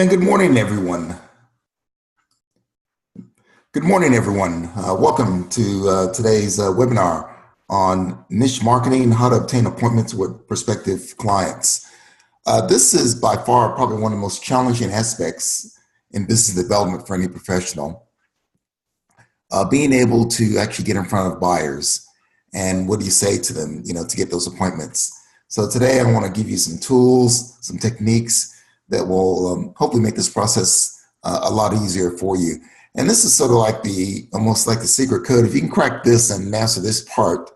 And good morning, everyone. Good morning, everyone. Welcome to today's webinar on niche marketing, how to obtain appointments with prospective clients. This is by far probably one of the most challenging aspects in business development for any professional. Being able to actually get in front of buyers and what do you say to them, to get those appointments. So today I want to give you some tools, some techniques that will hopefully make this process a lot easier for you. And this is sort of like almost like the secret code. If you can crack this and master this part,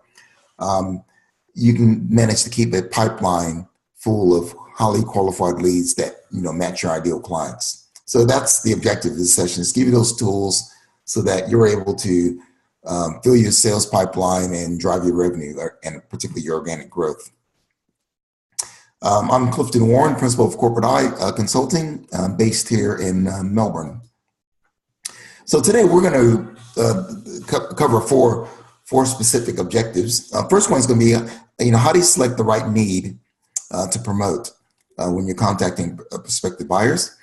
you can manage to keep a pipeline full of highly qualified leads that, match your ideal clients. So that's the objective of this session, is give you those tools so that you're able to fill your sales pipeline and drive your revenue, and particularly your organic growth. I'm Clifton Warren, Principal of Corporate Eye Consulting, based here in Melbourne. So today we're going to cover four specific objectives. First one is going to be, how do you select the right need to promote when you're contacting prospective buyers?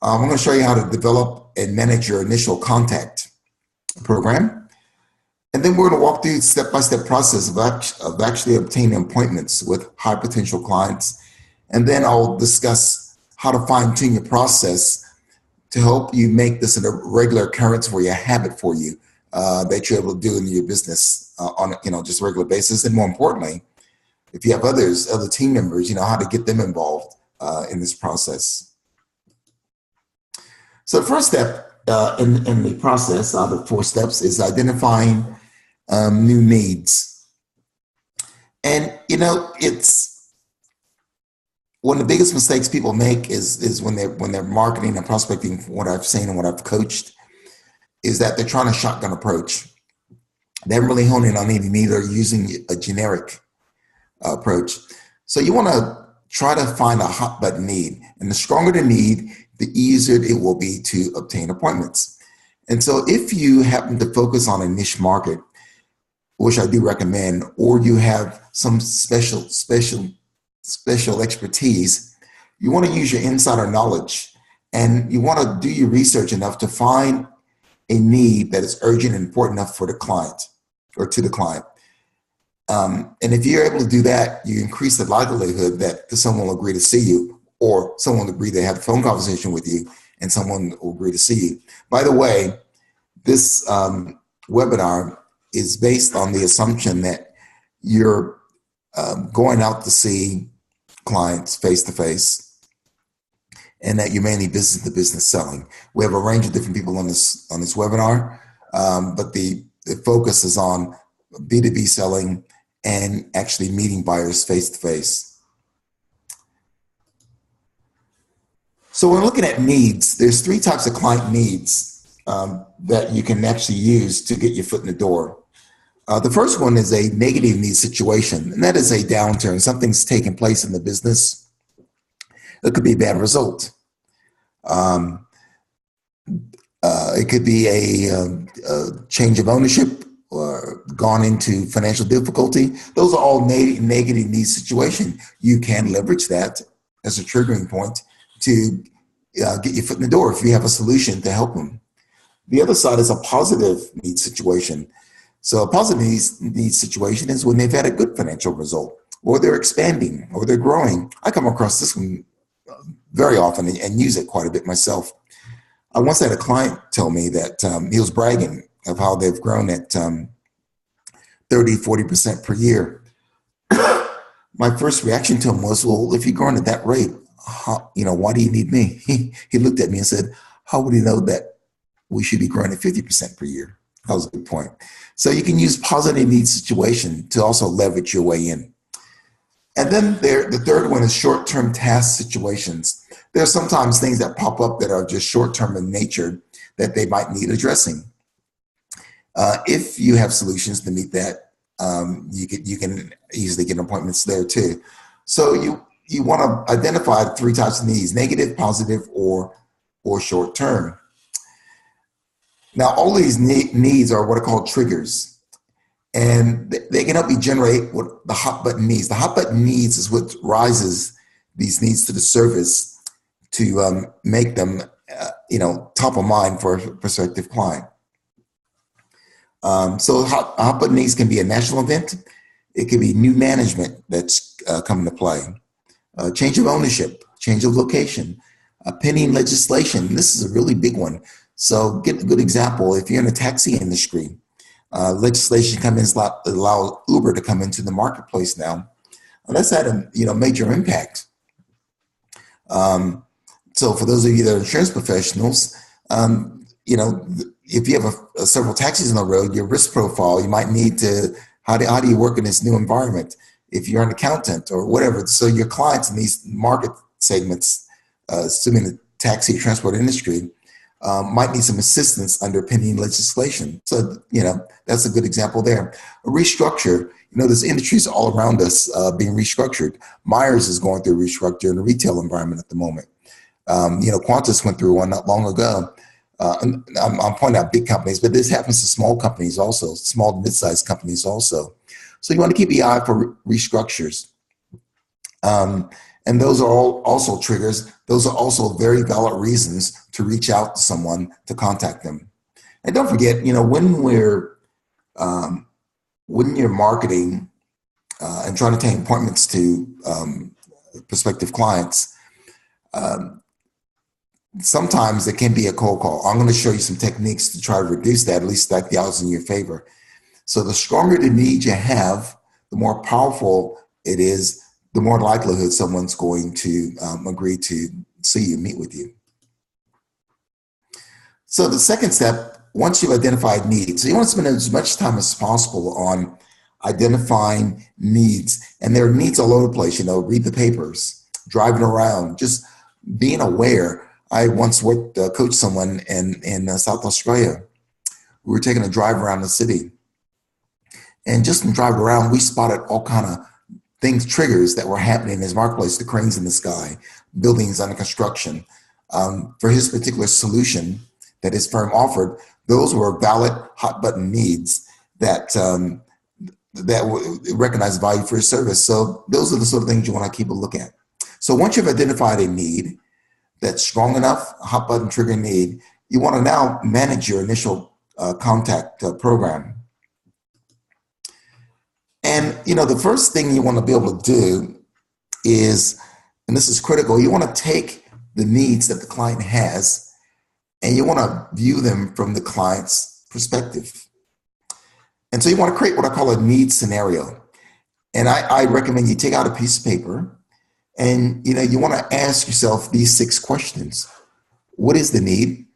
I'm going to show you how to develop and manage your initial contact program. And then we're going to walk through step-by-step process of actually obtaining appointments with high potential clients. And then I'll discuss how to fine-tune your process to help you make this a regular occurrence for you, a habit for you that you're able to do in your business on just a regular basis. And more importantly, if you have other team members, how to get them involved in this process. So the first step in the process out of 4 steps is identifying new needs. And, it's one of the biggest mistakes people make is when they're marketing and prospecting, from what I've seen and what I've coached, is that they're trying a shotgun approach. They're really honing on any need or using a generic approach. So you want to try to find a hot button need. And the stronger the need, the easier it will be to obtain appointments. And so if you happen to focus on a niche market, which I do recommend, or you have some special expertise, you want to use your insider knowledge, and you want to do your research enough to find a need that is urgent and important enough for the client or to the client. And if you're able to do that, you increase the likelihood that someone will agree to see you, or someone will agree to have a phone conversation with you, and someone will agree to see you. By the way, this webinar is based on the assumption that you're going out to see clients face to face, and that you're mainly business to business selling. We have a range of different people on this webinar, but the focus is on B2B selling and actually meeting buyers face to face. So when looking at needs, there's 3 types of client needs that you can actually use to get your foot in the door. The first one is a negative need situation, and that is a downturn. Something's taking place in the business. It could be a bad result. It could be a change of ownership or gone into financial difficulty. Those are all negative need situation. You can leverage that as a triggering point to get your foot in the door if you have a solution to help them. The other side is a positive need situation. So a positive need situation is when they've had a good financial result, or they're expanding, or they're growing. I come across this one very often and use it quite a bit myself. I once had a client tell me that he was bragging of how they've grown at 30-40% per year. My first reaction to him was, well, if you're growing at that rate, why do you need me? He looked at me and said, how would he know that we should be growing at 50% per year? That was a good point. So you can use positive need situation to also leverage your way in. And then the third one is short-term task situations. There are sometimes things that pop up that are just short-term in nature that they might need addressing. If you have solutions to meet that, you can easily get appointments there too. So you want to identify 3 types of needs: negative, positive, or short-term. Now, all these needs are what are called triggers, and they can help you generate what the hot button needs. The hot button needs is what rises these needs to the surface to make them, top of mind for a prospective client. So hot button needs can be a national event. It could be new management that's coming to play, change of ownership, change of location, pending legislation. This is a really big one. So get a good example. If you're in the taxi industry, legislation comes in allow Uber to come into the marketplace now. And that's had a major impact. So for those of you that are insurance professionals, if you have several taxis on the road, your risk profile, you might need to, how do you work in this new environment? If you're an accountant or whatever, so your clients in these market segments, assuming the taxi transport industry, might need some assistance under pending legislation. So, that's a good example there. A restructure, there's industries all around us being restructured. Myers is going through a restructure in the retail environment at the moment. Qantas went through one not long ago. And I'm pointing out big companies, but this happens to small companies also, small to mid-sized companies also. So you want to keep your eye for restructures. And those are all also triggers. Those are also very valid reasons to reach out to someone, to contact them. And don't forget, when you're marketing and trying to take appointments to prospective clients, sometimes it can be a cold call. I'm going to show you some techniques to try to reduce that, at least stack the odds in your favor. So the stronger the need you have, the more powerful it is, the more likelihood someone's going to agree to see you, meet with you. So the second step, once you've identified needs, so you want to spend as much time as possible on identifying needs. And there are needs all over the place, read the papers, driving around, just being aware. I once coached someone in South Australia. We were taking a drive around the city. And just in driving around, we spotted all kind of things, triggers that were happening in his marketplace, the cranes in the sky, buildings under construction. For his particular solution that his firm offered, those were valid hot button needs that recognize value for his service. So those are the sort of things you want to keep a look at. So once you've identified a need that's strong enough, a hot button trigger need, you want to now manage your initial contact program. And, the first thing you want to be able to do is, and this is critical, you want to take the needs that the client has and you want to view them from the client's perspective. And so you want to create what I call a need scenario. And I recommend you take out a piece of paper and, you want to ask yourself these 6 questions. What is the need?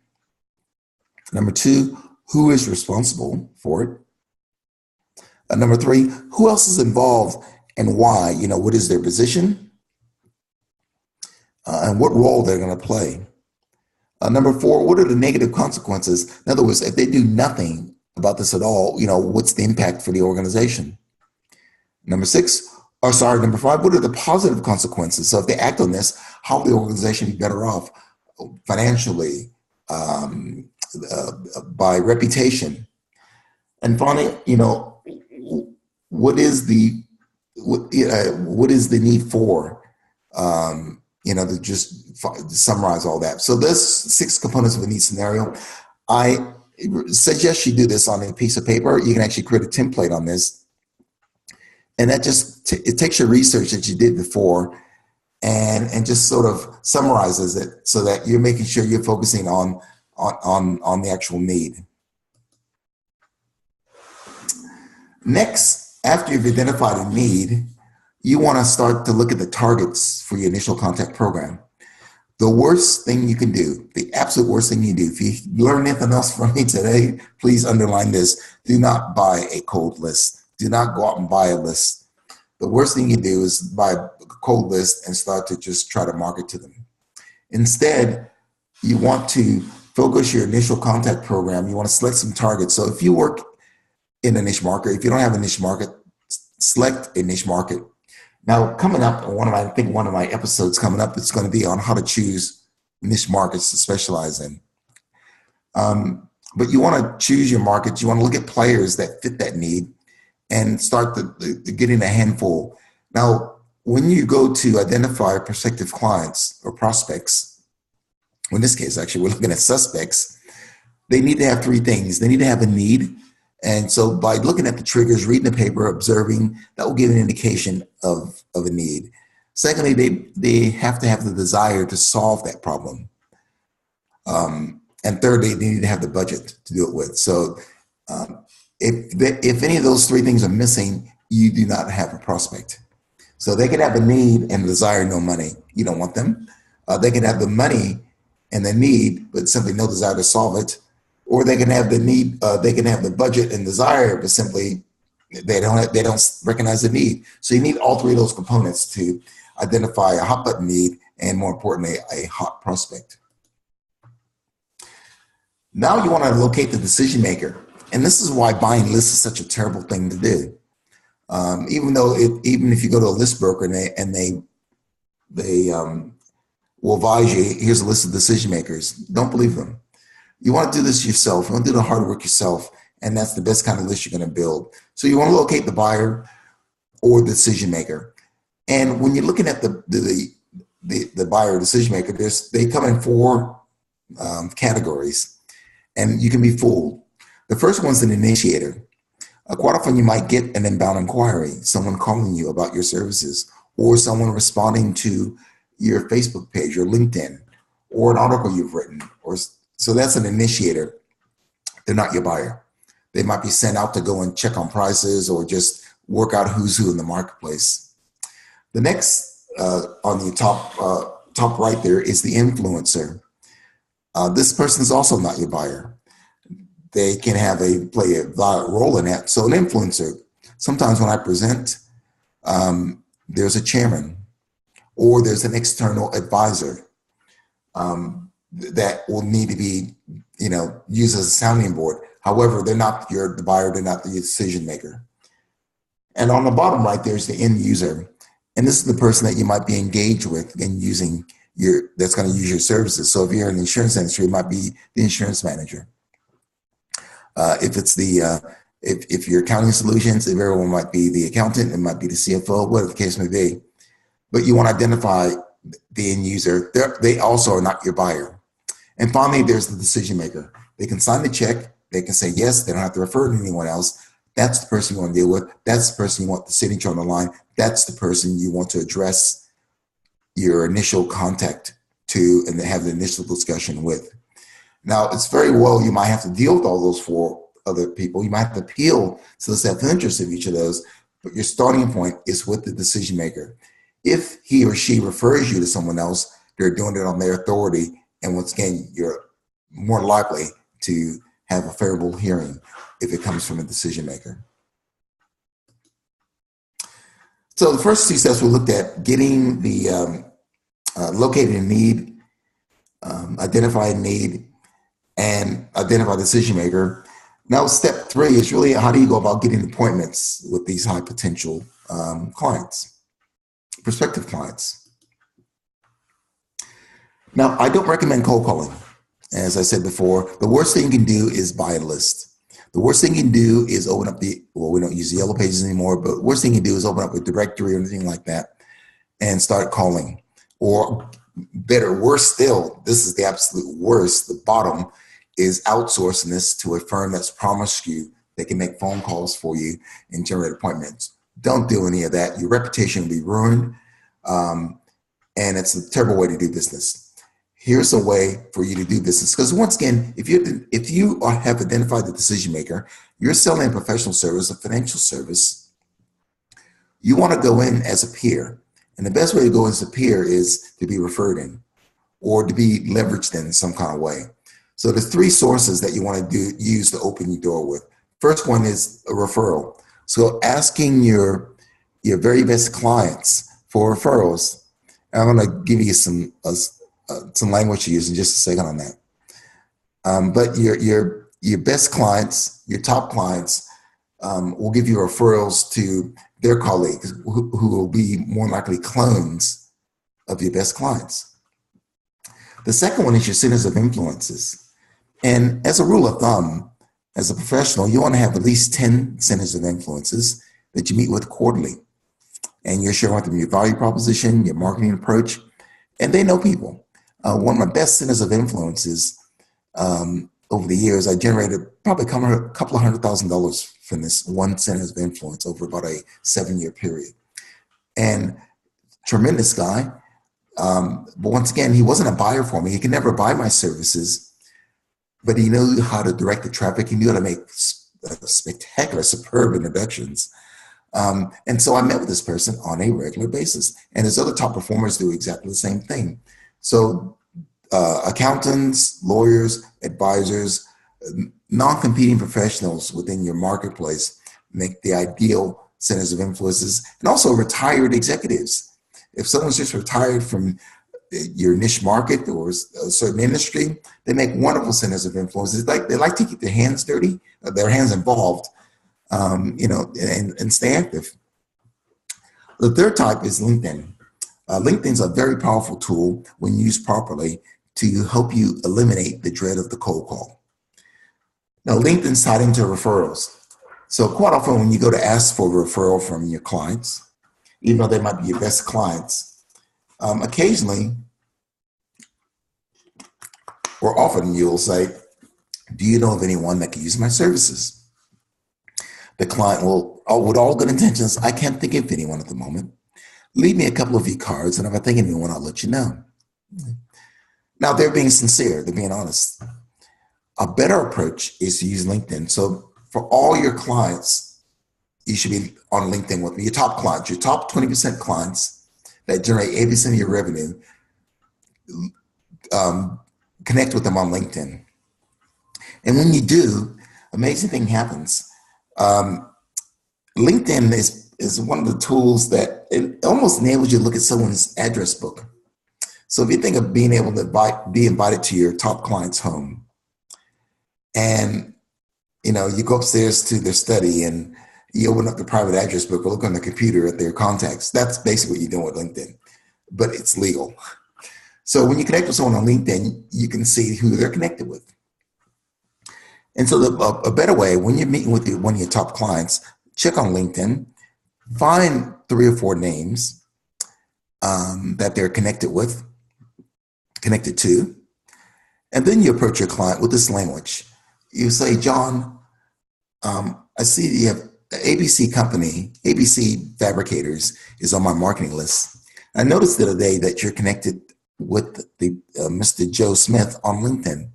Number 2, who is responsible for it? Number 3, who else is involved and why? What is their position? And what role they're going to play? Number 4, what are the negative consequences? In other words, if they do nothing about this at all, what's the impact for the organization? Number 5, what are the positive consequences? So if they act on this, how will the organization be better off financially, by reputation? And finally, what is the need for, to just summarize all that. So there's 6 components of a need scenario. I suggest you do this on a piece of paper. You can actually create a template on this. And that just, it takes your research that you did before and just sort of summarizes it so that you're making sure you're focusing on the actual need. Next, after you've identified a need, you want to start to look at the targets for your initial contact program. The worst thing you can do, the absolute worst thing you do, if you learn anything else from me today, please underline this. Do not buy a cold list. Do not go out and buy a list. The worst thing you do is buy a cold list and start to just try to market to them. Instead, you want to focus your initial contact program. You want to select some targets. So if you work in a niche market, if you don't have a niche market, select a niche market. Now, coming up, I think one of my episodes coming up, it's going to be on how to choose niche markets to specialize in. But you want to choose your markets. You want to look at players that fit that need and start to get in a handful. Now, when you go to identify prospective clients or prospects, in this case, actually, we're looking at suspects, they need to have three things. They need to have a need. And so by looking at the triggers, reading the paper, observing, that will give an indication of a need. Secondly, they have to have the desire to solve that problem. And thirdly, they need to have the budget to do it with. So if any of those three things are missing, you do not have a prospect. So they can have a need and a desire, no money. You don't want them. They can have the money and the need, but simply no desire to solve it. Or they can have the need, they can have the budget and desire, but simply they don't recognize the need. So you need all three of those components to identify a hot button need and, more importantly, a hot prospect. Now you want to locate the decision maker. And this is why buying lists is such a terrible thing to do. Even if you go to a list broker and they will advise you, here's a list of decision makers, don't believe them. You want to do this yourself. You want to do the hard work yourself, and that's the best kind of list you're going to build. So you want to locate the buyer or the decision maker. And when you're looking at the buyer or decision maker, they come in four categories, and you can be fooled. The first one's an initiator. Quite often you might get an inbound inquiry, someone calling you about your services, or someone responding to your Facebook page or LinkedIn, or an article you've written. So that's an initiator. They're not your buyer. They might be sent out to go and check on prices or just work out who's who in the marketplace. The next on the top right there is the influencer. This person is also not your buyer. They can play a role in that. So an influencer, sometimes when I present, there's a chairman or there's an external advisor that will need to be, used as a sounding board. However, they're not the buyer, they're not the decision maker. And on the bottom right, there's the end user. And this is the person that you might be engaged with and that's going to use your services. So if you're in the insurance industry, it might be the insurance manager. If it's if you're accounting solutions, it very well might be the accountant, it might be the CFO, whatever the case may be. But you want to identify the end user. They also are not your buyer. And finally, there's the decision maker. They can sign the check. They can say yes. They don't have to refer to anyone else. That's the person you want to deal with. That's the person you want the signature on the line. That's the person you want to address your initial contact to and have the initial discussion with. Now, it's very well, you might have to deal with all those four other people. You might have to appeal to the self-interest of each of those, but your starting point is with the decision maker. If he or she refers you to someone else, they're doing it on their authority. And once again, you're more likely to have a favorable hearing if it comes from a decision maker. So the first two steps we looked at, getting the locating a need, identify a need, and identify the decision maker. Now, step three is really how do you go about getting appointments with these high potential clients, prospective clients. Now, I don't recommend cold calling. As I said before, the worst thing you can do is buy a list. The worst thing you can do is open up we don't use the yellow pages anymore, but the worst thing you can do is open up a directory or anything like that and start calling. Or better, worse still, this is the absolute worst, the bottom, is outsourcing this to a firm that's promised you they can make phone calls for you and generate appointments. Don't do any of that. Your reputation will be ruined, and it's a terrible way to do business. Here's a way for you to do business. Because once again, if you have identified the decision maker, you're selling a professional service, a financial service, you want to go in as a peer. And the best way to go as a peer is to be referred in or to be leveraged in some kind of way. So there's three sources that you want to use to open your door with. First one is a referral. So asking your very best clients for referrals. I'm going to give you some language to use in just a second on that. But your best clients, your top clients, will give you referrals to their colleagues who will be more likely clones of your best clients. The second one is your centers of influences. And as a rule of thumb, as a professional, you want to have at least 10 centers of influences that you meet with quarterly. And you're sharing with them your value proposition, your marketing approach, and they know people. One of my best centers of influences over the years, I generated probably a couple of $100,000 from this one center of influence over about a 7-year period. And tremendous guy. But once again, he wasn't a buyer for me. He could never buy my services, but he knew how to direct the traffic. He knew how to make spectacular, superb introductions. And so I met with this person on a regular basis. And his other top performers do exactly the same thing. So accountants, lawyers, advisors, non-competing professionals within your marketplace make the ideal centers of influences, and also retired executives. If someone's just retired from your niche market or a certain industry, they make wonderful centers of influence. It's like they like to keep their hands dirty, their hands involved, and stay active. The third type is LinkedIn. LinkedIn is a very powerful tool when used properly to help you eliminate the dread of the cold call. Now, LinkedIn's tied into referrals. So quite often when you go to ask for a referral from your clients, even though they might be your best clients, occasionally or often you'll say, do you know of anyone that could use my services? The client will, with all good intentions, I can't think of anyone at the moment. Leave me a couple of your cards, and if I think of anyone, I'll let you know. Now, they're being sincere, they're being honest. A better approach is to use LinkedIn. So for all your clients, you should be on LinkedIn with me. Your top clients, your top 20% clients that generate 80% of your revenue, connect with them on LinkedIn. And when you do, amazing thing happens. LinkedIn is one of the tools that it almost enables you to look at someone's address book. So if you think of being able to be invited to your top client's home, and you go upstairs to their study and you open up the private address book or look on the computer at their contacts, that's basically what you're doing with LinkedIn, but it's legal. So when you connect with someone on LinkedIn, you can see who they're connected with. And so a better way, when you're meeting with one of your top clients, check on LinkedIn, find 3 or 4 names that they're connected to, and then you approach your client with this language. You say, John, I see you have ABC company, ABC Fabricators is on my marketing list. I noticed the other day that you're connected with the Mr. Joe Smith on LinkedIn.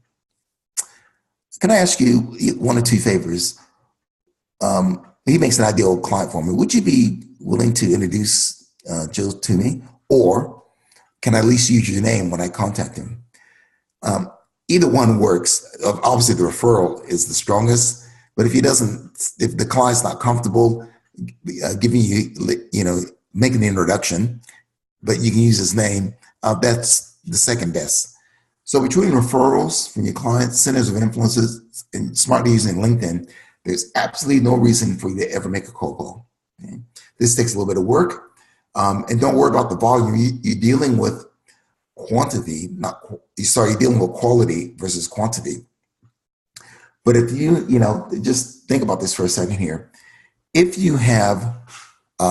Can I ask you 1 or 2 favors? He makes an ideal client for me. Would you be willing to introduce Joe to me? Or can I at least use your name when I contact him? Either one works. Obviously, the referral is the strongest, but if the client's not comfortable giving you, making the introduction, but you can use his name, that's the second best. So between referrals from your clients, centers of influences, and smartly using LinkedIn, there's absolutely no reason for you to ever make a cold call. Okay? This takes a little bit of work, and don't worry about the volume. You're dealing with quantity, you're dealing with quality versus quantity. But if just think about this for a second here. If you have a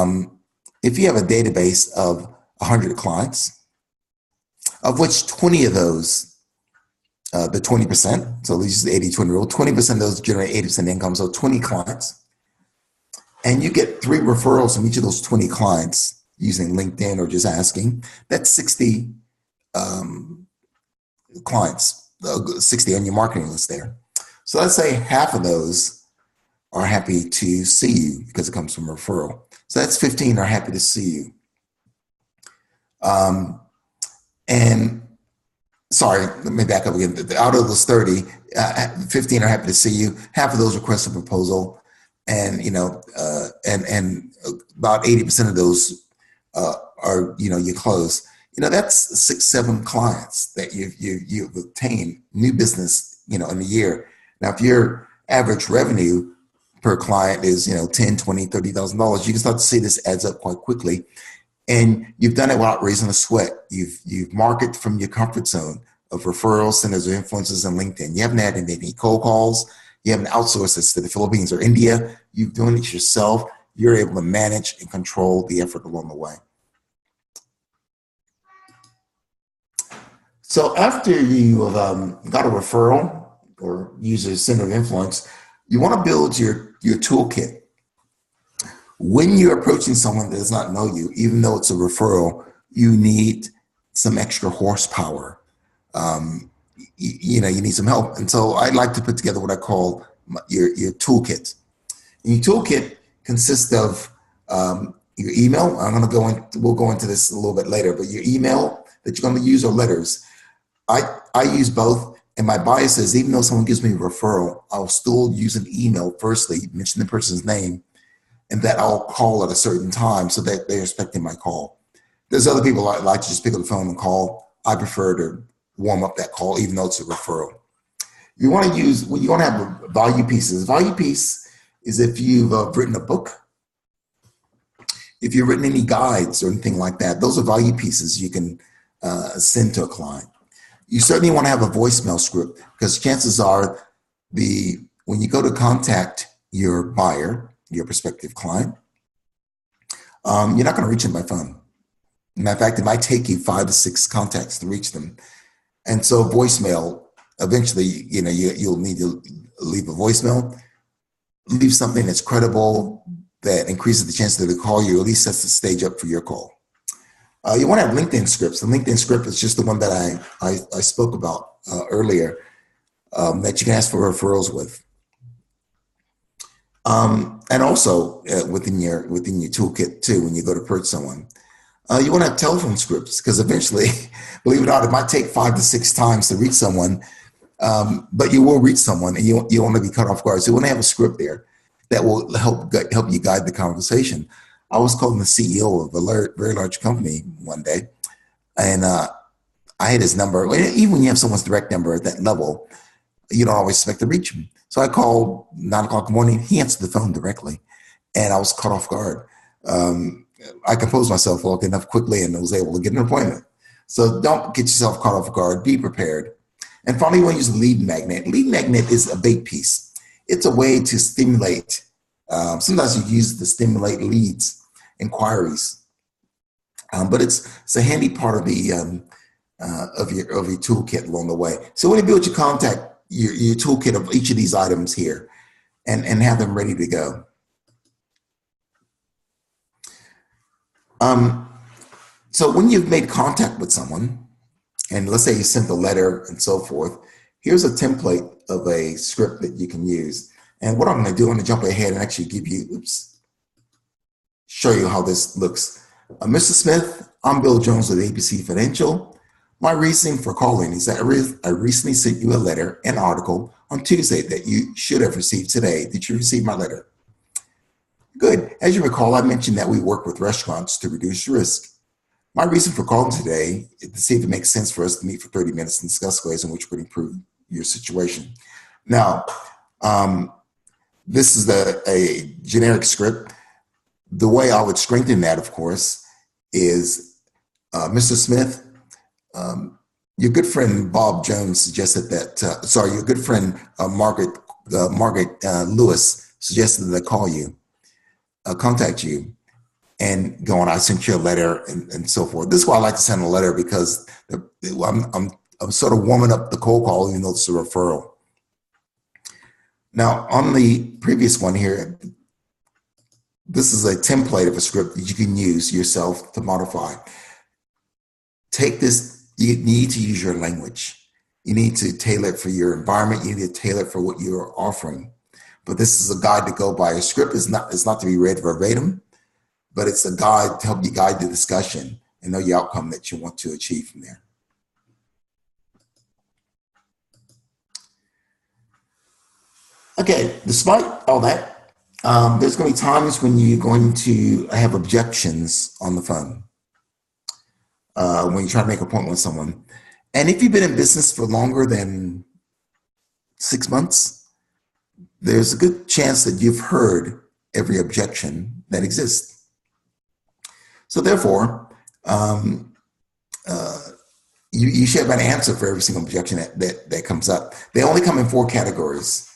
database of 100 clients, of which 20 of those, the 20%, so this is the 80-20 rule, 20% of those generate 80% income, so 20 clients, and you get 3 referrals from each of those 20 clients using LinkedIn or just asking, that's 60 clients, 60 on your marketing list there. So let's say half of those are happy to see you because it comes from a referral. So that's 15 are happy to see you. And sorry, let me back up again. Out of those 30, 15 are happy to see you. Half of those request a proposal, and about 80% of those are you close. That's 6, 7 clients that you've obtained new business in a year. Now, if your average revenue per client is $10, $20, $30,000, you can start to see this adds up quite quickly. And you've done it without raising a sweat. You've marketed from your comfort zone of referrals, centers of influences, and LinkedIn. You haven't had any cold calls. You haven't outsourced this to the Philippines or India. You're doing it yourself. You're able to manage and control the effort along the way. So after you have got a referral or use a center of influence, you want to build your toolkit. When you're approaching someone that does not know you, even though it's a referral, you need some extra horsepower. You need some help. And so I like to put together what I call your toolkit. And your toolkit consists of your email. We'll go into this a little bit later, but your email that you're going to use are letters. I use both, and my bias is even though someone gives me a referral, I'll still use an email firstly, mention the person's name, and that I'll call at a certain time so that they're expecting my call. There's other people that like to just pick up the phone and call. I prefer to warm up that call, even though it's a referral. You want to have value pieces. Value piece is if you've written a book, if you've written any guides or anything like that, those are value pieces you can send to a client. You certainly want to have a voicemail script because chances are when you go to contact your buyer, your prospective client, you're not going to reach them by phone. Matter of fact, it might take you 5 to 6 contacts to reach them. And so voicemail, eventually, you'll need to leave a voicemail, leave something that's credible, that increases the chance that they call you, or at least sets the stage up for your call. You want to have LinkedIn scripts. The LinkedIn script is just the one that I spoke about earlier that you can ask for referrals with. And also within your toolkit too, when you go to approach someone, you want to have telephone scripts because eventually, believe it or not, it might take 5 to 6 times to reach someone, but you will reach someone, and you don't want to be cut off guard. So you want to have a script there that will help you guide the conversation. I was calling the CEO of a very large company one day, and I had his number. Even when you have someone's direct number at that level, you don't always expect to reach him. So I called 9 o'clock in the morning. He answered the phone directly, and I was caught off guard. I composed myself well enough quickly and was able to get an appointment. So don't get yourself caught off guard. Be prepared. And finally, you want to use a lead magnet. Lead magnet is a big piece. It's a way to stimulate. Sometimes you use it to stimulate leads, inquiries, but it's a handy part of the of your toolkit along the way. So when you build your toolkit of each of these items here, and have them ready to go. So when you've made contact with someone, and let's say you sent a letter and so forth, here's a template of a script that you can use. And what I'm going to do, I'm going to jump ahead and actually show you how this looks. Mr. Smith, I'm Bill Jones with ABC Financial. My reasoning for calling is that I recently sent you a letter and article on Tuesday that you should have received today. Did you receive my letter? Good. As you recall, I mentioned that we work with restaurants to reduce risk. My reason for calling today is to see if it makes sense for us to meet for 30 minutes and discuss ways in which we can improve your situation. Now, this is a generic script. The way I would strengthen that, of course, is Mr. Smith, your good friend Bob Jones suggested that, your good friend Margaret Lewis suggested that I call you, contact you, and go on, I sent you a letter and so forth. This is why I like to send a letter because I'm sort of warming up the cold call, even though it's a referral. Now, on the previous one here, this is a template of a script that you can use yourself to modify. Take this, you need to use your language. You need to tailor it for your environment. You need to tailor it for what you're offering. But this is a guide to go by. A script is not to be read verbatim, but it's a guide to help you guide the discussion and know the outcome that you want to achieve from there. Okay, despite all that, there's going to be times when you're going to have objections on the phone when you try to make an appointment with someone. And if you've been in business for longer than 6 months, there's a good chance that you've heard every objection that exists. So therefore, you should have an answer for every single objection that comes up. They only come in 4 categories.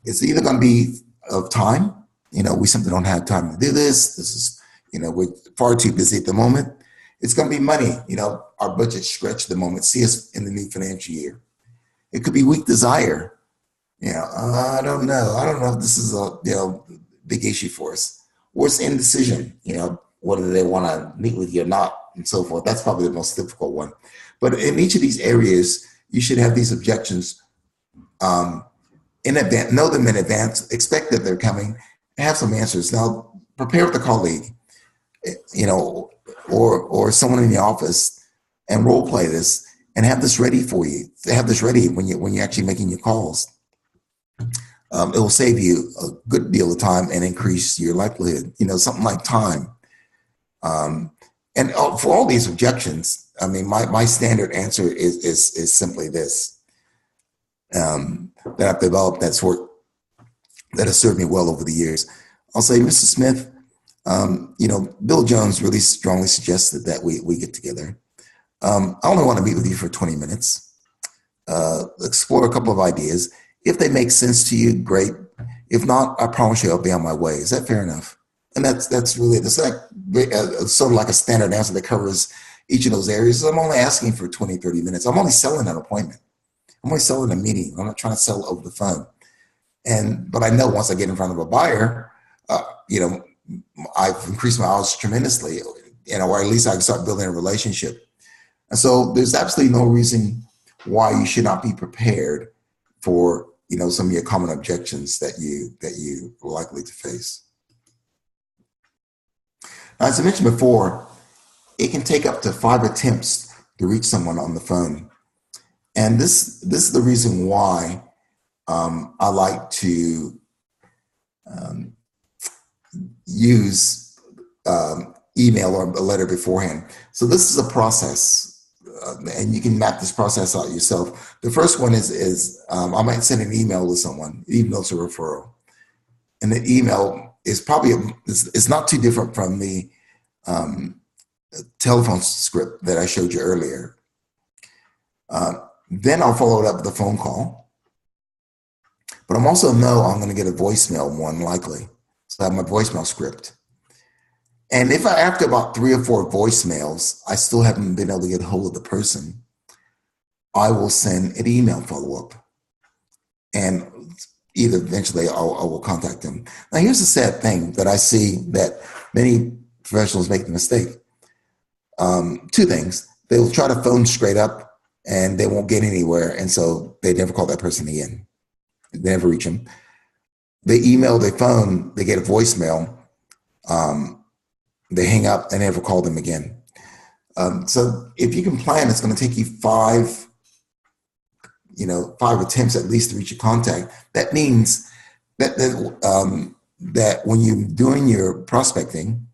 It's either going to be of time. We simply don't have time to do this. This is, we're far too busy at the moment. It's going to be money. Our budget stretched at the moment. See us in the new financial year. It could be weak desire. I don't know. I don't know if this is a big issue for us. Or it's indecision. Whether they want to meet with you or not, and so forth. That's probably the most difficult one. But in each of these areas, you should have these objections in advance. Know them in advance. Expect that they're coming. Have some answers. Now, prepare with a colleague, or someone in the office, and role play this and have this ready for you. Have this ready when you're actually making your calls. It will save you a good deal of time and increase your likelihood. Something like time. And for all these objections, I mean, my standard answer is simply this, that I've developed that has served me well over the years. I'll say, Mr. Smith, Bill Jones really strongly suggested that we get together. I only want to meet with you for 20 minutes, explore a couple of ideas. If they make sense to you, great. If not, I promise you I'll be on my way. Is that fair enough? And that's really sort of like a standard answer that covers each of those areas. I'm only asking for 20, 30 minutes. I'm only selling an appointment. I'm only selling a meeting. I'm not trying to sell over the phone. But I know once I get in front of a buyer, I've increased my odds tremendously, or at least I can start building a relationship. And so there's absolutely no reason why you should not be prepared for, some of your common objections that you are likely to face. Now, as I mentioned before, it can take up to 5 attempts to reach someone on the phone. And this is the reason why I like to use email or a letter beforehand. So this is a process, and you can map this process out yourself. The first one is I might send an email to someone, even though it's a referral. And the email is probably, it's not too different from the telephone script that I showed you earlier. Then I'll follow it up with a phone call. But I'm also know I'm going to get a voicemail more than likely. So I have my voicemail script. And if after about 3 or 4 voicemails, I still haven't been able to get a hold of the person, I will send an email follow-up. And either eventually I will contact them. Now, here's the sad thing that I see that many professionals make the mistake. 2 things. They will try to phone straight up and they won't get anywhere. And so they never call that person again. They never reach them. They email, they phone, they get a voicemail. They hang up and never call them again. So if you can plan, it's going to take you 5 attempts at least to reach a contact. That means that when you're doing your prospecting,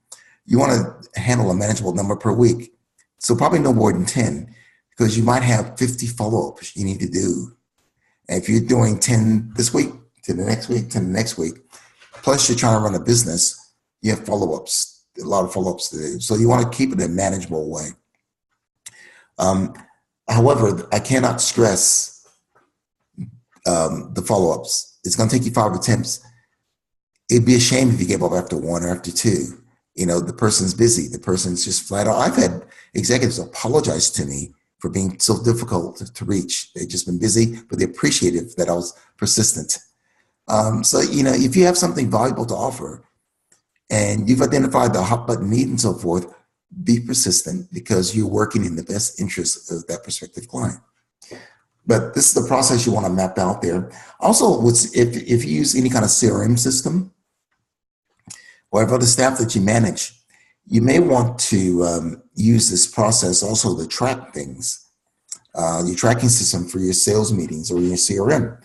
you want to handle a manageable number per week. So probably no more than 10, because you might have 50 follow-ups you need to do. And if you're doing 10 this week, to the next week, to the next week, plus you're trying to run a business, you have follow-ups, a lot of follow-ups to do. So you want to keep it in a manageable way. However, I cannot stress the follow-ups. It's going to take you 5 attempts. It'd be a shame if you gave up after 1 or after 2. The person's busy. The person's just flat out. I've had executives apologize to me for being so difficult to reach. They've just been busy, but they're appreciative that I was persistent. So, if you have something valuable to offer and you've identified the hot button need and so forth, be persistent, because you're working in the best interest of that prospective client. But this is the process you want to map out there. Also, if you use any kind of CRM system or have other staff that you manage, you may want to use this process also to track things, your tracking system for your sales meetings or your CRM.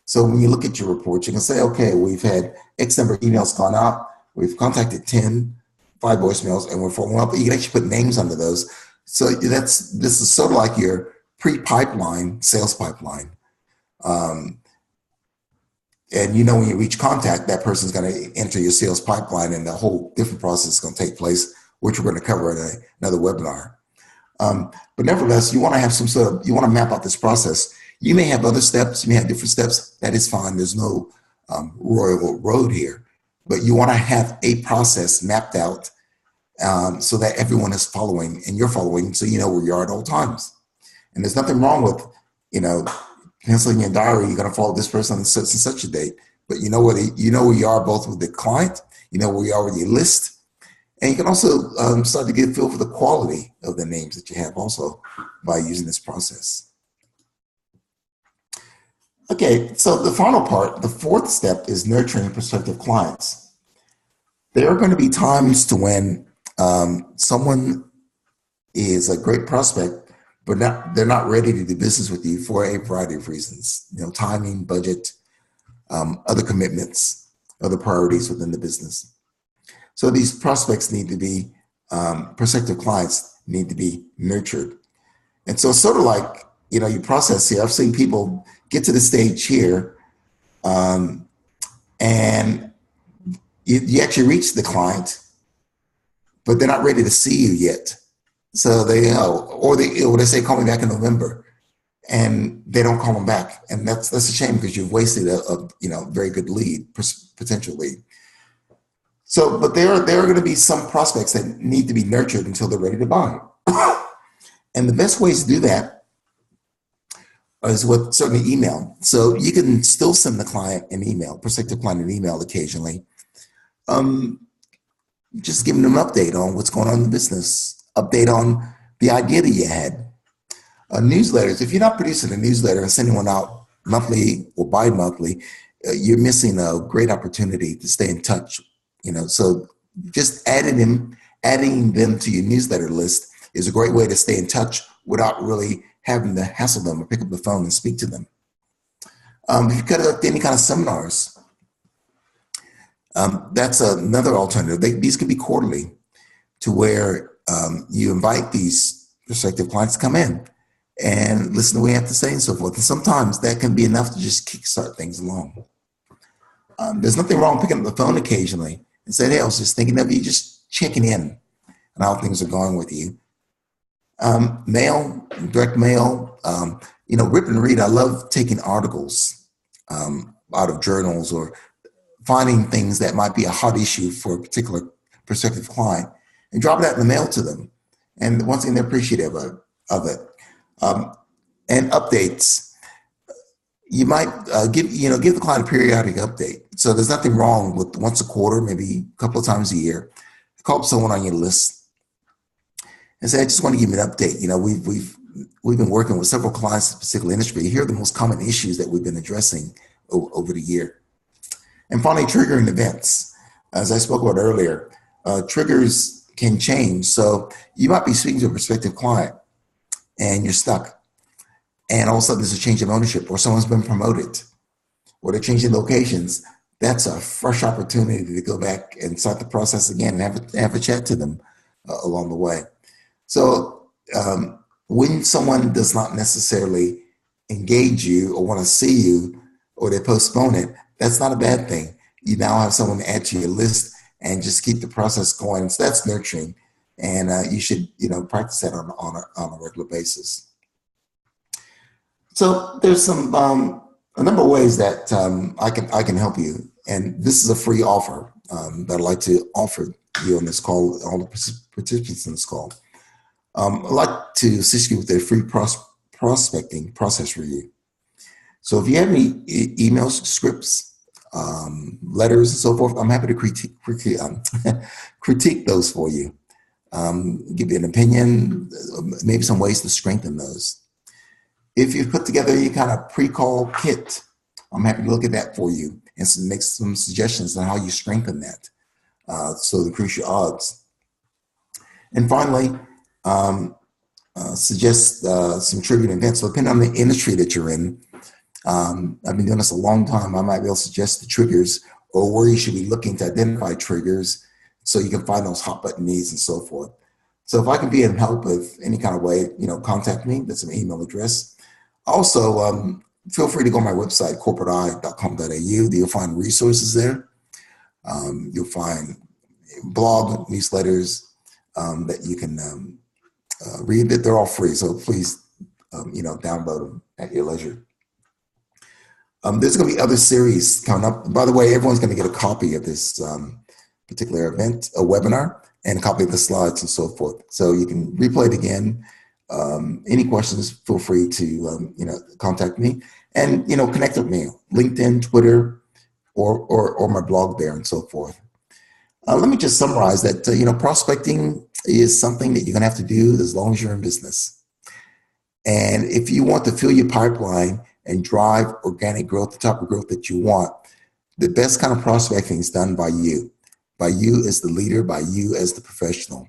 So when you look at your reports, you can say, okay, we've had X number of emails gone out, we've contacted 10, 5 voicemails, and we're following up. You can actually put names under those. So this is sort of like your pre-pipeline sales pipeline. And when you reach contact, that person's going to enter your sales pipeline, and the whole different process is going to take place, which we're going to cover in another webinar. But nevertheless, you want to have you want to map out this process. You may have other steps, you may have different steps. That is fine. There's no royal road here, but you want to have a process mapped out so that everyone is following and you're following, so you know where you are at all times. And there's nothing wrong with, you know, penciling your diary, you're going to follow this person on such and such a date, but you know where you are both with the client, you know where you are with your list, and you can also start to get a feel for the quality of the names that you have also by using this process. Okay, so the final part, the fourth step, is nurturing prospective clients. There are going to be times to when someone is a great prospect, but they're not ready to do business with you for a variety of reasons. You know, timing, budget, other commitments, other priorities within the business. So these prospects need to be, prospective clients need to be nurtured. And so it's sort of like, you know, you process here. I've seen people get to the stage here, and you actually reach the client, but they're not ready to see you yet. So they, or they say, call me back in November, and they don't call them back. And that's a shame, because you've wasted a very good lead, potential lead. So, but there are going to be some prospects that need to be nurtured until they're ready to buy. And the best ways to do that is with certainly email. So you can still send the client an email, prospective client an email occasionally. Just giving them an update on what's going on in the business, update on the idea that you had. Newsletters, if you're not producing a newsletter and sending one out monthly or bi-monthly, you're missing a great opportunity to stay in touch. You know, so just adding them to your newsletter list is a great way to stay in touch without really having to hassle them or pick up the phone and speak to them. If you cut up any kind of seminars, that's another alternative. These can be quarterly, to where you invite these prospective clients to come in and listen to what we have to say and so forth. And sometimes that can be enough to just kickstart things along. There's nothing wrong picking up the phone occasionally and saying, hey, I was just thinking of you, just checking in and how things are going with you. Mail, direct mail, rip and read. I love taking articles out of journals, or finding things that might be a hot issue for a particular prospective client, and drop that in the mail to them. And once again, they're appreciative of it. And updates. You might give the client a periodic update. So there's nothing wrong with once a quarter, maybe a couple of times a year, call up someone on your list and say, I just want to give you an update. You know, we've been working with several clients in a particular industry. Here are the most common issues that we've been addressing over the year. And finally, triggering events. As I spoke about earlier, triggers can change. So you might be speaking to a prospective client and you're stuck. And all of a sudden there's a change of ownership, or someone's been promoted, or they're changing locations. That's a fresh opportunity to go back and start the process again and have a chat to them along the way. So when someone does not necessarily engage you or want to see you, or they postpone it, that's not a bad thing. You now have someone to add to your list and just keep the process going. So that's nurturing, and you should practice that on a regular basis. So there's some a number of ways that I can help you, and this is a free offer that I'd like to offer you on this call, all the participants in this call. I'd like to assist you with a free prospecting process review. So if you have any emails, scripts, letters, and so forth, I'm happy to critique those for you. Give you an opinion, maybe some ways to strengthen those. If you've put together any kind of pre-call kit, I'm happy to look at that for you and make some suggestions on how you strengthen that, so to increase your odds. And finally, suggest some triggering events. So depending on the industry that you're in, I've been doing this a long time. I might be able to suggest the triggers, or where you should be looking to identify triggers so you can find those hot button needs and so forth. So if I can be of help with any kind of way, contact me. That's an email address. Also, feel free to go on my website, corporateeye.com.au. You'll find resources there. You'll find blog newsletters that you can read. That they're all free, so please, download them at your leisure. There's going to be other series coming up. By the way, everyone's going to get a copy of this particular event, a webinar. and a copy of the slides and so forth. So you can replay it again. Any questions, feel free to, contact me and, connect with me, LinkedIn, Twitter, or my blog there and so forth. Let me just summarize that, prospecting is something that you're going to have to do as long as you're in business. And if you want to fill your pipeline and drive organic growth, the type of growth that you want, the best kind of prospecting is done by you as the leader, by you as the professional.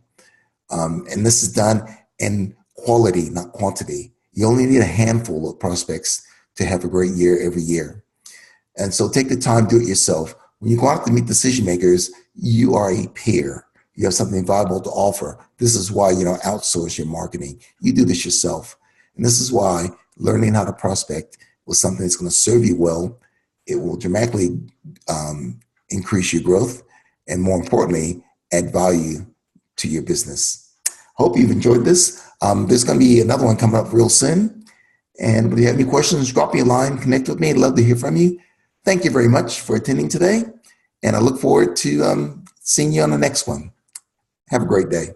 And this is done in quality, not quantity. You only need a handful of prospects to have a great year every year. And so take the time, do it yourself. When you go out to meet decision makers, you are a peer. You have something valuable to offer. This is why you don't outsource your marketing. You do this yourself. And this is why learning how to prospect was something that's going to serve you well. It will dramatically increase your growth and, more importantly, add value to your business. Hope you've enjoyed this. There's going to be another one coming up real soon. And if you have any questions, drop me a line, connect with me. I'd love to hear from you. Thank you very much for attending today. And I look forward to seeing you on the next one. Have a great day.